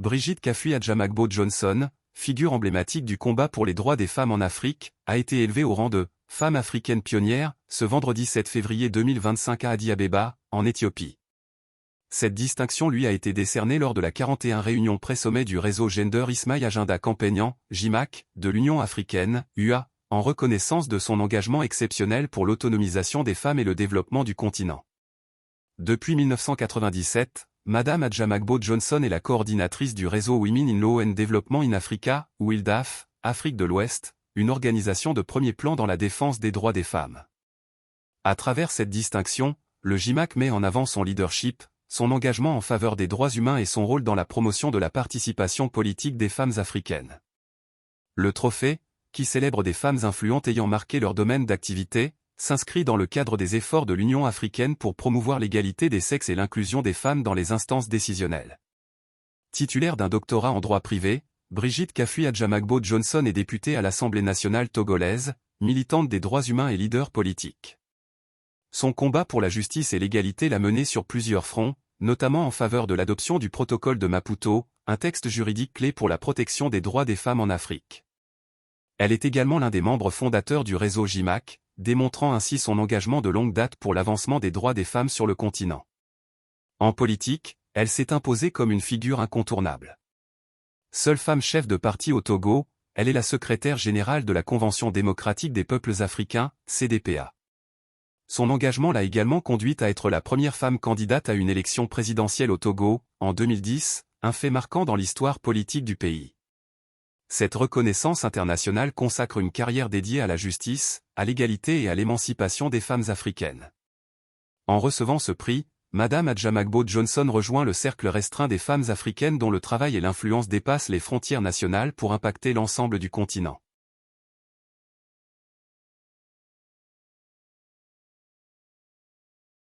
Brigitte Kafui-Adjamagbo Johnson, figure emblématique du combat pour les droits des femmes en Afrique, a été élevée au rang de « femme africaine pionnière » ce vendredi 7 février 2025 à Addis-Abeba, en Éthiopie. Cette distinction lui a été décernée lors de la 41e réunion pré-sommet du réseau Gender Ismaï Agenda Campaignan, GIMAC, de l'Union africaine, UA, en reconnaissance de son engagement exceptionnel pour l'autonomisation des femmes et le développement du continent. Depuis 1997, Madame Adjamagbo Johnson est la coordinatrice du réseau Women in Law and Development in Africa, WILDAF, Afrique de l'Ouest, une organisation de premier plan dans la défense des droits des femmes. À travers cette distinction, le GIMAC met en avant son leadership, son engagement en faveur des droits humains et son rôle dans la promotion de la participation politique des femmes africaines. Le trophée, qui célèbre des femmes influentes ayant marqué leur domaine d'activité, s'inscrit dans le cadre des efforts de l'Union africaine pour promouvoir l'égalité des sexes et l'inclusion des femmes dans les instances décisionnelles. Titulaire d'un doctorat en droit privé, Brigitte Kafui-Adjamagbo Johnson est députée à l'Assemblée nationale togolaise, militante des droits humains et leader politique. Son combat pour la justice et l'égalité l'a menée sur plusieurs fronts, notamment en faveur de l'adoption du protocole de Maputo, un texte juridique clé pour la protection des droits des femmes en Afrique. Elle est également l'un des membres fondateurs du réseau GIMAC, démontrant ainsi son engagement de longue date pour l'avancement des droits des femmes sur le continent. En politique, elle s'est imposée comme une figure incontournable. Seule femme chef de parti au Togo, elle est la secrétaire générale de la Convention démocratique des peuples africains, CDPA. Son engagement l'a également conduite à être la première femme candidate à une élection présidentielle au Togo, en 2010, un fait marquant dans l'histoire politique du pays. Cette reconnaissance internationale consacre une carrière dédiée à la justice, à l'égalité et à l'émancipation des femmes africaines. En recevant ce prix, Madame Adjamagbo Johnson rejoint le cercle restreint des femmes africaines dont le travail et l'influence dépassent les frontières nationales pour impacter l'ensemble du continent.